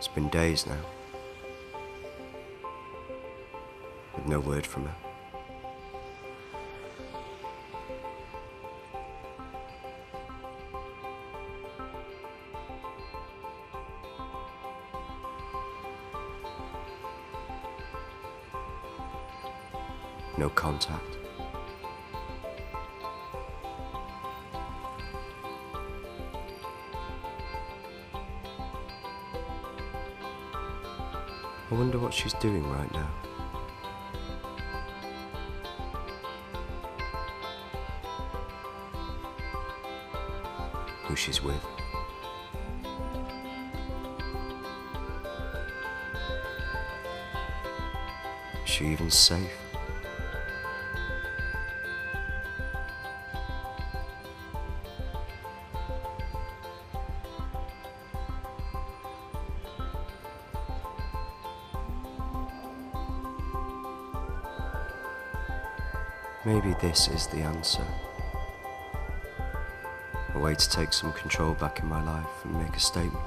It's been days now, with no word from her. No contact. I wonder what she's doing right now. Who she's with. Is she even safe? Maybe this is the answer. A way to take some control back in my life and make a statement.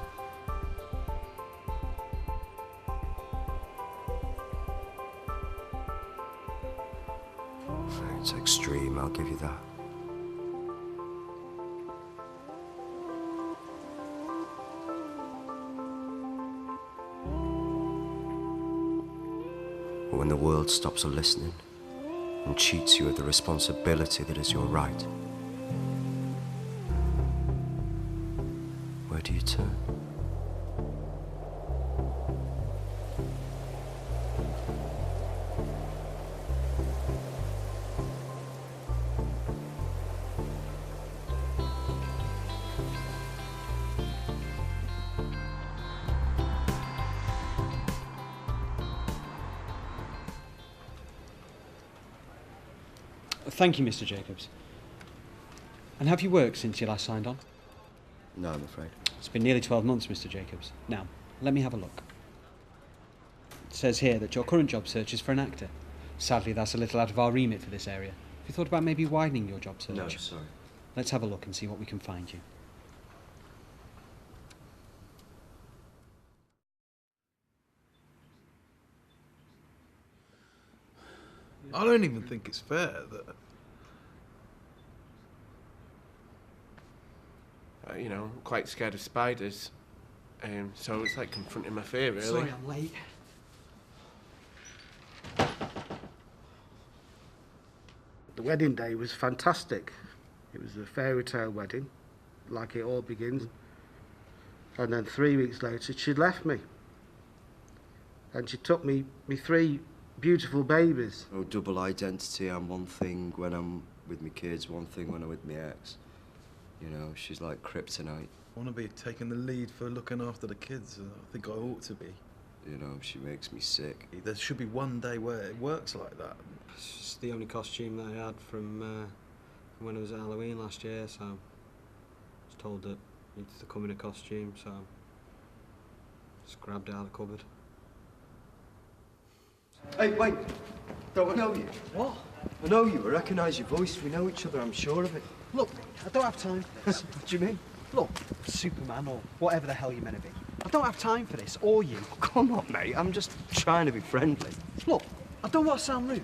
It's extreme, I'll give you that. But when the world stops listening, and cheats you of the responsibility that is your right, where do you turn? Thank you, Mr. Jacobs. And have you worked since you last signed on? No, I'm afraid. It's been nearly 12 months, Mr. Jacobs. Now, let me have a look. It says here that your current job search is for an actor. Sadly, that's a little out of our remit for this area. Have you thought about maybe widening your job search? No, sorry. Let's have a look and see what we can find you. I don't even think it's fair that... you know, I'm quite scared of spiders. So it's like confronting my fear, really. Sorry, I'm late. The wedding day was fantastic. It was a fairy tale wedding, like it all begins. And then 3 weeks later, she'd left me. And she took me 3 beautiful babies. Oh, double identity. I'm one thing when I'm with my kids, one thing when I'm with my ex. You know, she's like kryptonite. I want to be taking the lead for looking after the kids. I think I ought to be. You know, she makes me sick. There should be one day where it works like that. It's the only costume that I had from when I was at Halloween last year, so I was told that I needed to come in a costume, so just grabbed it out of the cupboard. Hey, wait! Don't I know you? What? I know you. I recognise your voice. We know each other, I'm sure of it. Look, mate, I don't have time for this. What do you mean? Look, Superman or whatever the hell you're meant to be. I don't have time for this, or you. Come on, mate. I'm just trying to be friendly. Look, I don't want to sound rude.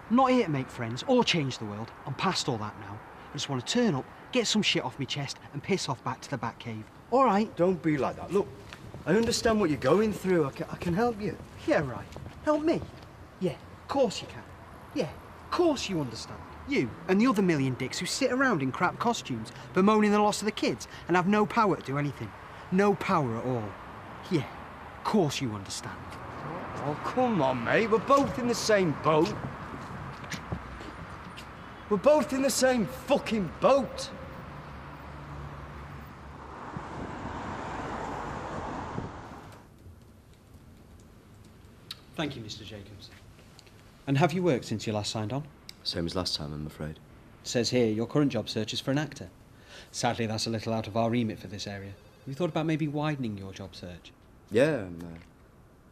I'm not here to make friends or change the world. I'm past all that now. I just want to turn up, get some shit off my chest, and piss off back to the Batcave. All right? Don't be like that. Look, I understand what you're going through. I can help you. Yeah, right. Help me? Yeah, of course you can. Yeah, of course you understand. You and the other million dicks who sit around in crap costumes bemoaning the loss of the kids and have no power to do anything. No power at all. Yeah, of course you understand. Oh, come on, mate. We're both in the same boat. We're both in the same fucking boat. Thank you, Mr. Jacobs. And have you worked since you last signed on? Same as last time, I'm afraid. It says here your current job search is for an actor. Sadly, that's a little out of our remit for this area. Have you thought about maybe widening your job search? Yeah, I'm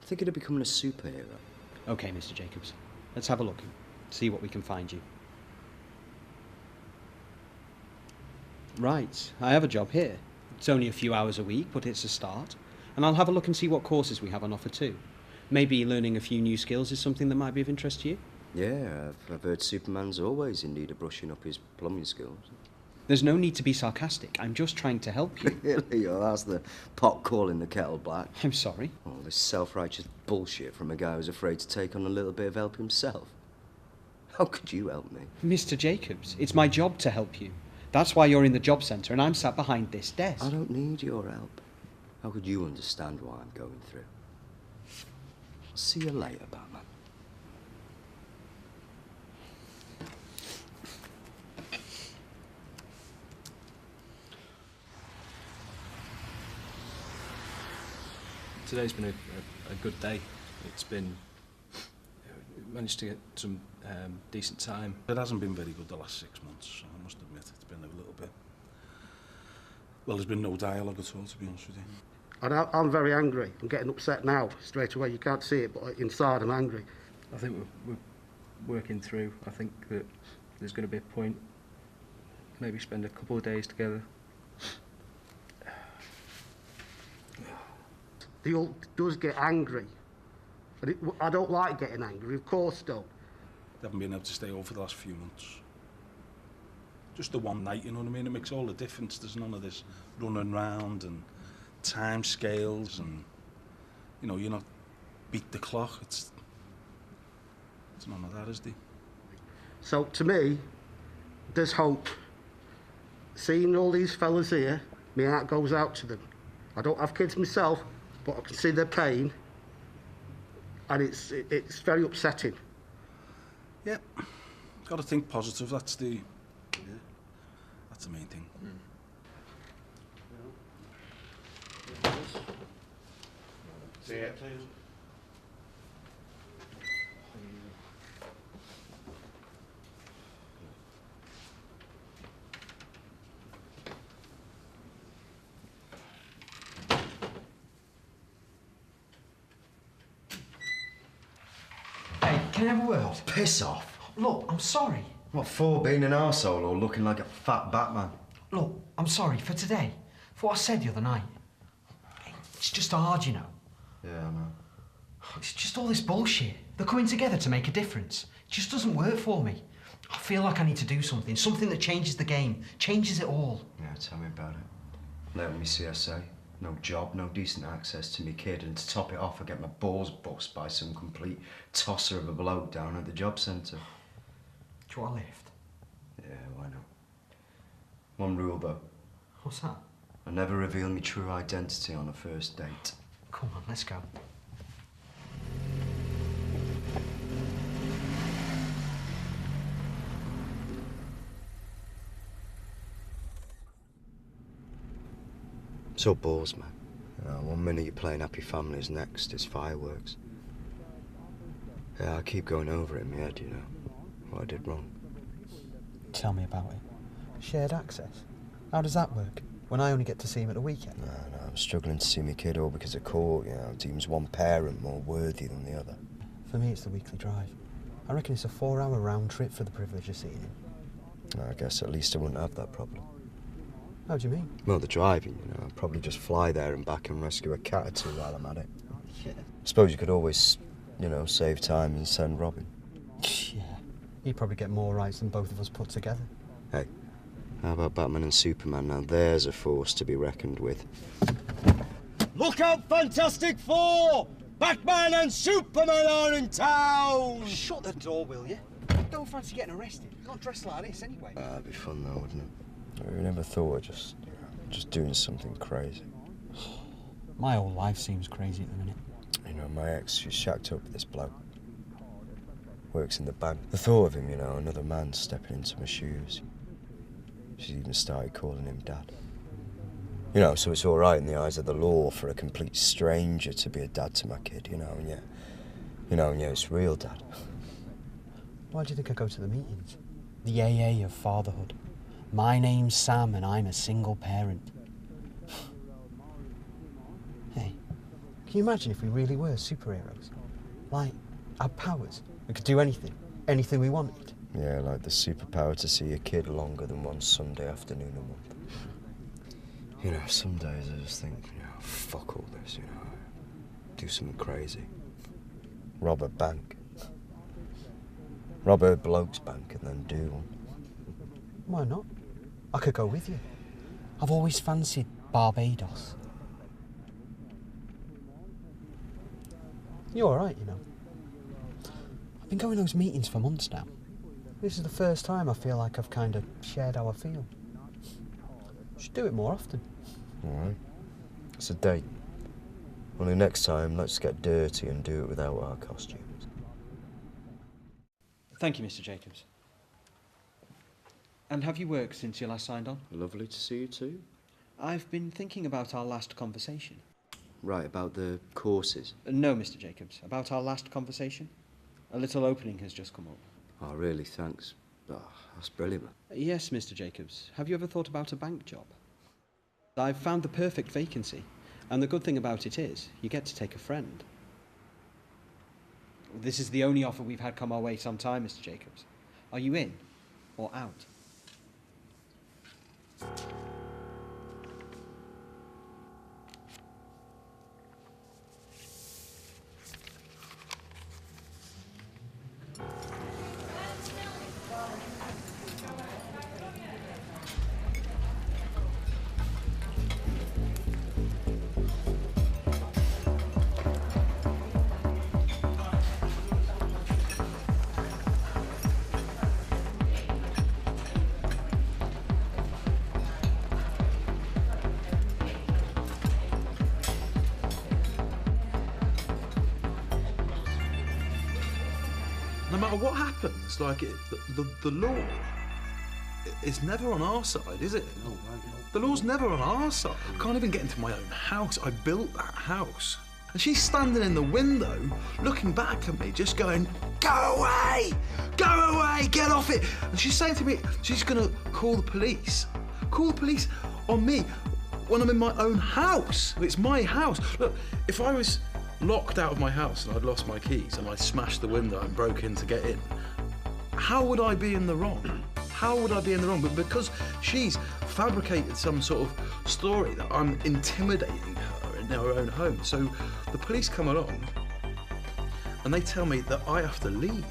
thinking of becoming a superhero. OK, Mr. Jacobs. Let's have a look and see what we can find you. Right, I have a job here. It's only a few hours a week, but it's a start. And I'll have a look and see what courses we have on offer too. Maybe learning a few new skills is something that might be of interest to you. Yeah, I've heard Superman's always in need of brushing up his plumbing skills. There's no need to be sarcastic. I'm just trying to help you. Really? Oh, that's the pot calling the kettle black. I'm sorry. Oh, this self-righteous bullshit from a guy who's afraid to take on a little bit of help himself. How could you help me? Mr. Jacobs, it's my job to help you. That's why you're in the job centre and I'm sat behind this desk. I don't need your help. How could you understand what I'm going through? I'll see you later, Batman. Today's been a good day. It's been... managed to get some decent time. It hasn't been very good the last 6 months, I must admit. It's been a little bit... Well, there's been no dialogue at all, to be honest with you. And I'm very angry. I'm getting upset now, straight away. You can't see it, but inside I'm angry. I think we're working through. I think that there's going to be a point, maybe spend a couple of days together. The old does get angry. And I don't like getting angry, of course don't. They haven't been able to stay over for the last few months. Just the one night, you know what I mean? It makes all the difference. There's none of this running around and time scales and, you know, you're not beat the clock. It's none of that, is there? So to me, there's hope. Seeing all these fellas here, my heart goes out to them. I don't have kids myself, but I can see their pain, and it's very upsetting. Yeah, got to think positive. That's the main thing. See ya. Hey, can I have a word? Oh, piss off. Look, I'm sorry. What for, being an arsehole or looking like a fat Batman? Look, I'm sorry for today. For what I said the other night. It's just hard, you know. Yeah, I know. It's just all this bullshit. They're coming together to make a difference. It just doesn't work for me. I feel like I need to do something. Something that changes the game. Changes it all. Yeah, tell me about it. Let me CSA. No job, no decent access to me kid, and to top it off I get my balls bust by some complete tosser of a bloke down at the job centre. Do you want a lift? Yeah, why not? One rule though. What's that? I never reveal my true identity on a first date. Come on, let's go. So balls, man. You know, one minute you're playing Happy Families, next it's fireworks. Yeah, I keep going over it in my head, you know, what I did wrong. Tell me about it. Shared access? How does that work? When I only get to see him at the weekend? No, I'm struggling to see my kid all because of court, you know, deems one parent more worthy than the other. For me, it's the weekly drive. I reckon it's a 4-hour round trip for the privilege of seeing him. I guess at least I wouldn't have that problem. How do you mean? Well, the driving, you know, I'd probably just fly there and back and rescue a cat or two while I'm at it. Yeah. I suppose you could always, you know, save time and send Robin. Yeah. He'd probably get more rights than both of us put together. Hey, how about Batman and Superman? Now there's a force to be reckoned with. Look out, Fantastic Four! Batman and Superman are in town! Shut the door, will you? Don't fancy getting arrested. You're not dressed like this anyway. That'd be fun though, wouldn't it? I never thought of just doing something crazy. My whole life seems crazy at the minute. You know, my ex, she's shacked up with this bloke. Works in the bank. The thought of him, you know, another man stepping into my shoes. She's even started calling him Dad. You know, so it's all right in the eyes of the law for a complete stranger to be a dad to my kid, you know, and yet, it's real, Dad. Why do you think I go to the meetings? The AA of fatherhood. My name's Sam and I'm a single parent. Hey, can you imagine if we really were superheroes? Like, had powers. We could do anything we wanted. Yeah, like the superpower to see a kid longer than one Sunday afternoon a month. You know, some days I just think, you know, fuck all this, you know. Do something crazy. Rob a bank. Rob a bloke's bank and then do one. Why not? I could go with you. I've always fancied Barbados. You're alright, you know. I've been going to those meetings for months now. This is the first time I feel like I've kind of shared how I feel. Should do it more often. Alright. It's a date. Only next time, let's get dirty and do it without our costumes. Thank you, Mr. Jacobs. And have you worked since you last signed on? Lovely to see you too. I've been thinking about our last conversation. Right, about the courses. No, Mr. Jacobs. About our last conversation. A little opening has just come up. Oh, really? Thanks. Oh, that's brilliant. Yes, Mr. Jacobs. Have you ever thought about a bank job? I've found the perfect vacancy, and the good thing about it is you get to take a friend. This is the only offer we've had come our way some time, Mr. Jacobs. Are you in or out? No matter what happens, like the law is never on our side, is it? No, The law's never on our side. I can't even get into my own house. I built that house. And she's standing in the window, looking back at me, just going, "Go away! Go away! Get off it!" And she's saying to me, she's gonna call the police. Call the police on me when I'm in my own house. It's my house. Look, if I was locked out of my house and I'd lost my keys and I smashed the window and broke in to get in, how would I be in the wrong? How would I be in the wrong? But because she's fabricated some sort of story that I'm intimidating her in her own home. So the police come along and they tell me that I have to leave.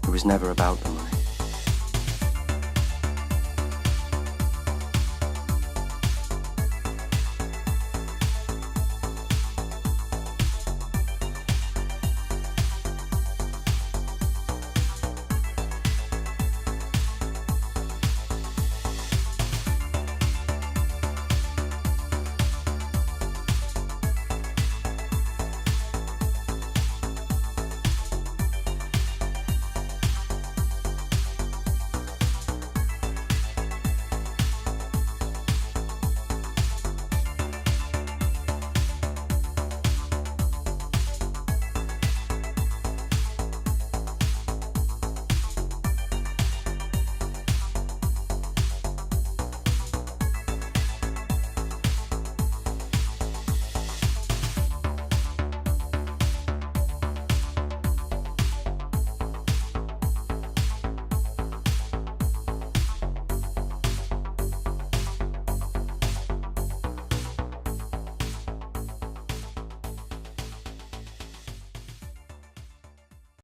It was never about the money.